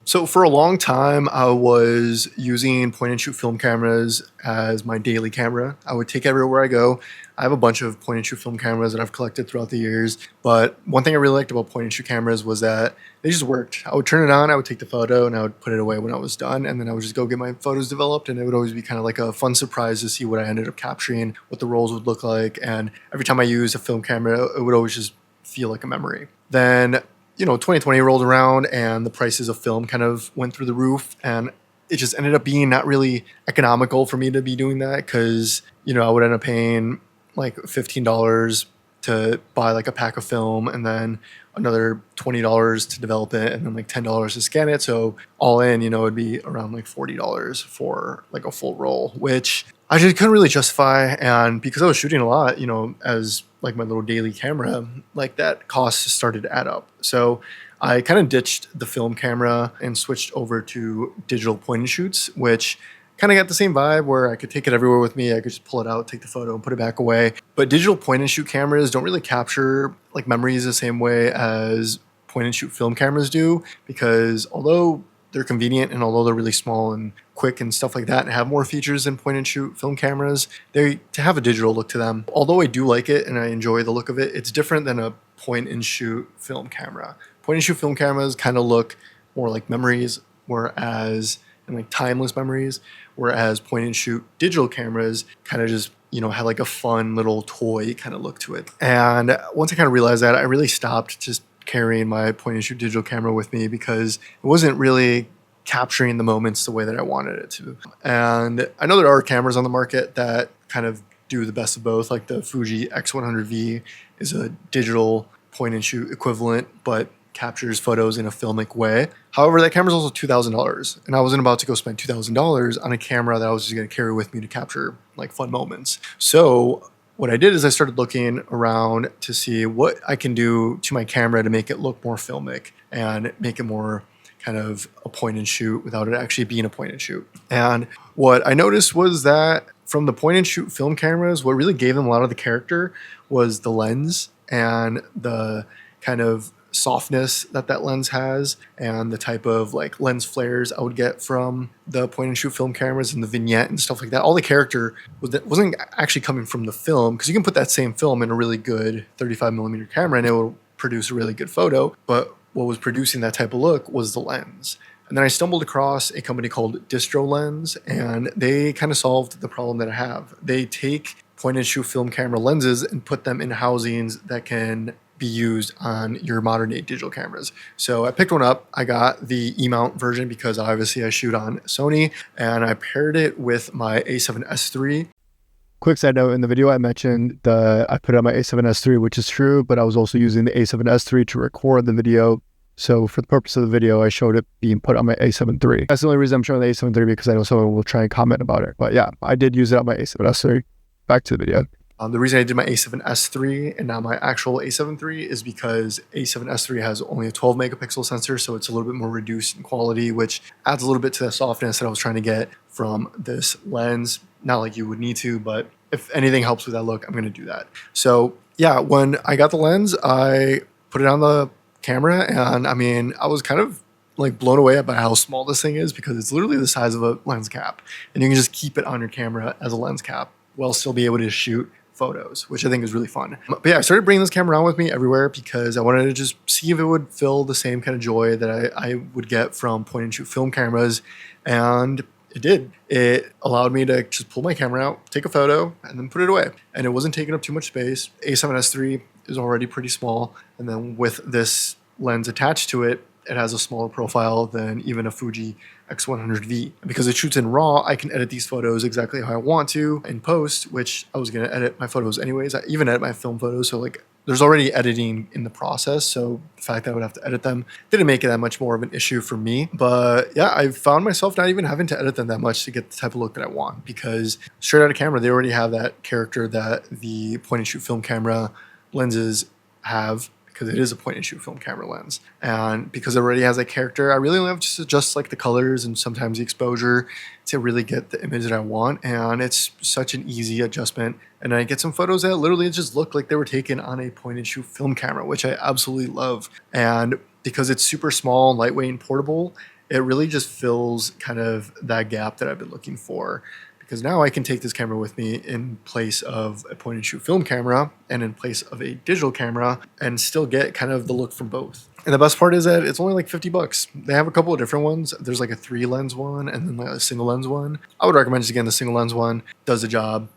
So for a long time, I was using point and shoot film cameras as my daily camera. I would take everywhere I go. I have a bunch of point and shoot film cameras that I've collected throughout the years. But one thing I really liked about point and shoot cameras was that they just worked. I would turn it on, I would take the photo, and I would put it away when I was done. And then I would just go get my photos developed. And it would always be kind of like a fun surprise to see what I ended up capturing, what the rolls would look like. And every time I used a film camera, it would always just feel like a memory. Then 2020 rolled around and the prices of film kind of went through the roof, and it just ended up being not really economical for me to be doing that because, I would end up paying like $15 to buy like a pack of film and then another $20 to develop it and then like $10 to scan it. So all in, it'd be around like $40 for like a full roll, which I just couldn't really justify. And because I was shooting a lot, as like my little daily camera, like that cost started to add up. So I kind of ditched the film camera and switched over to digital point and shoots, which kind of got the same vibe where I could take it everywhere with me. I could just pull it out, take the photo and put it back away. But digital point and shoot cameras don't really capture like memories the same way as point and shoot film cameras do, because although they're convenient and although they're really small and quick and stuff like that and have more features than point and shoot film cameras, they to have a digital look to them. Although I do like it and I enjoy the look of it, it's different than a point and shoot film camera. Point and shoot film cameras kind of look more like memories, and like timeless memories, whereas point and shoot digital cameras kind of just had like a fun little toy kind of look to it. And once I kind of realized that, I really stopped just carrying my point and shoot digital camera with me because it wasn't really capturing the moments the way that I wanted it to. And I know there are cameras on the market that kind of do the best of both, like the Fuji X100V is a digital point and shoot equivalent, but captures photos in a filmic way. However, that camera is also $2,000, and I wasn't about to go spend $2,000 on a camera that I was just going to carry with me to capture like fun moments. So what I did is I started looking around to see what I can do to my camera to make it look more filmic and make it more kind of a point and shoot without it actually being a point and shoot. And what I noticed was that from the point and shoot film cameras, what really gave them a lot of the character was the lens and the kind of softness that lens has and the type of like lens flares I would get from the point and shoot film cameras and the vignette and stuff like that. All the character wasn't actually coming from the film, because you can put that same film in a really good 35 millimeter camera and it will produce a really good photo. But what was producing that type of look was the lens. And then I stumbled across a company called Distro Lens, and they kind of solved the problem that I have. They take point and shoot film camera lenses and put them in housings that can be used on your modern day digital cameras. So I picked one up. I got the E-mount version because obviously I shoot on Sony, and I paired it with my A7S III. Quick side note, in the video I mentioned I put on my A7S III, which is true, but I was also using the A7S III to record the video. So for the purpose of the video, I showed it being put on my A7 III. That's the only reason I'm showing the A7 III, because I know someone will try and comment about it. But yeah, I did use it on my A7S III. Back to the video. The reason I did my A7S III and not my actual A7 III is because A7S III has only a 12 megapixel sensor, so it's a little bit more reduced in quality, which adds a little bit to the softness that I was trying to get from this lens. Not like you would need to, but if anything helps with that look, I'm going to do that. So yeah, when I got the lens, I put it on the camera, and I mean, I was kind of like blown away by how small this thing is, because it's literally the size of a lens cap, and you can just keep it on your camera as a lens cap while still be able to shoot photos, which I think is really fun. But yeah, I started bringing this camera around with me everywhere because I wanted to just see if it would fill the same kind of joy that I would get from point and shoot film cameras. And it did. It allowed me to just pull my camera out, take a photo, and then put it away. And it wasn't taking up too much space. A7S III is already pretty small. And then with this lens attached to it, it has a smaller profile than even a Fuji X100V. And because it shoots in RAW, I can edit these photos exactly how I want to in post, which I was going to edit my photos anyways. I even edit my film photos, so like there's already editing in the process. So the fact that I would have to edit them didn't make it that much more of an issue for me. But yeah, I found myself not even having to edit them that much to get the type of look that I want, because straight out of camera, they already have that character that the point and shoot film camera lenses have, because it is a point and shoot film camera lens. And because it already has that character, I really only have to just adjust like the colors and sometimes the exposure to really get the image that I want. And it's such an easy adjustment. And I get some photos that literally just look like they were taken on a point and shoot film camera, which I absolutely love. And because it's super small, lightweight, and portable, it really just fills kind of that gap that I've been looking for. Because now I can take this camera with me in place of a point and shoot film camera and in place of a digital camera and still get kind of the look from both. And the best part is that it's only like 50 bucks. They have a couple of different ones. There's like a 3 lens one and then like a single lens one. I would recommend just again the single lens one. Does the job,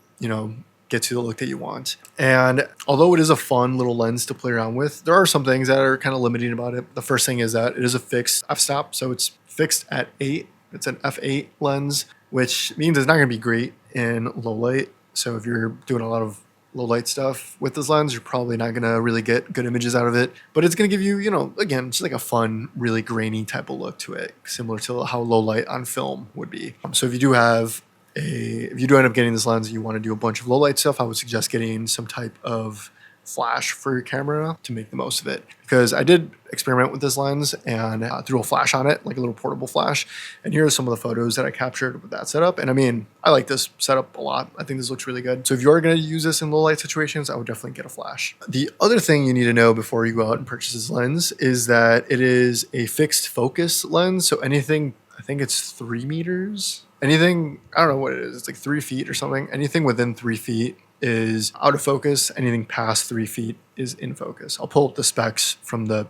gets you the look that you want. And although it is a fun little lens to play around with, there are some things that are kind of limiting about it. The first thing is that it is a fixed f-stop, so it's fixed at 8. It's an f8 lens, which means it's not going to be great in low light. So if you're doing a lot of low light stuff with this lens, you're probably not going to really get good images out of it. But it's going to give you, again, just like a fun, really grainy type of look to it, similar to how low light on film would be. So if you do end up getting this lens and you want to do a bunch of low light stuff, I would suggest getting some type of flash for your camera to make the most of it. Because I did experiment with this lens and threw a flash on it, like a little portable flash. And here are some of the photos that I captured with that setup. And I mean, I like this setup a lot. I think this looks really good. So if you're going to use this in low light situations, I would definitely get a flash. The other thing you need to know before you go out and purchase this lens is that it is a fixed focus lens. So anything, I think it's 3 meters. Anything, I don't know what it is. It's like 3 feet or something. Anything within 3 feet is out of focus. Anything past 3 feet is in focus. I'll pull up the specs from the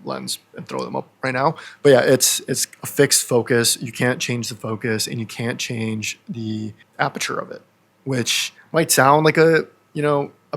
lens and throw them up right now. But yeah, it's a fixed focus. You can't change the focus and you can't change the aperture of it, which might sound like a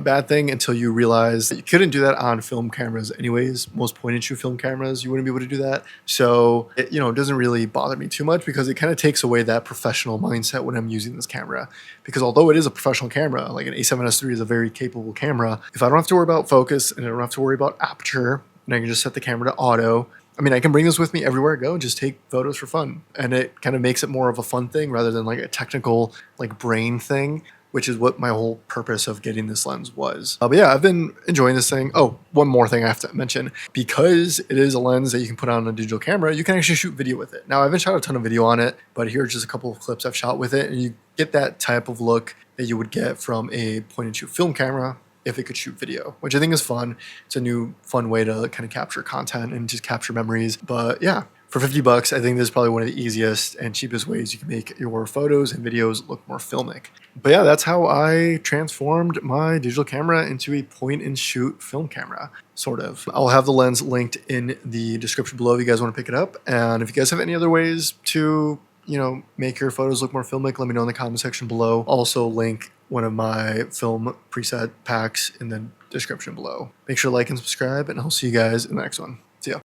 bad thing until you realize that you couldn't do that on film cameras anyways. Most point and shoot film cameras, you wouldn't be able to do that. So it doesn't really bother me too much because it kind of takes away that professional mindset when I'm using this camera. Because although it is a professional camera, like an A7S III is a very capable camera, if I don't have to worry about focus and I don't have to worry about aperture and I can just set the camera to auto, I mean, I can bring this with me everywhere I go and just take photos for fun. And it kind of makes it more of a fun thing rather than like a technical like brain thing, which is what my whole purpose of getting this lens was. But yeah, I've been enjoying this thing. Oh, one more thing I have to mention. Because it is a lens that you can put on a digital camera, you can actually shoot video with it. Now, I haven't shot a ton of video on it, but here are just a couple of clips I've shot with it, and you get that type of look that you would get from a point-and-shoot film camera if it could shoot video, which I think is fun. It's a new fun way to kind of capture content and just capture memories. But yeah, for 50 bucks, I think this is probably one of the easiest and cheapest ways you can make your photos and videos look more filmic. But yeah, that's how I transformed my digital camera into a point and shoot film camera, sort of. I'll have the lens linked in the description below if you guys want to pick it up. And if you guys have any other ways to, make your photos look more filmic, let me know in the comment section below. I'll also link one of my film preset packs in the description below. Make sure to like and subscribe, and I'll see you guys in the next one.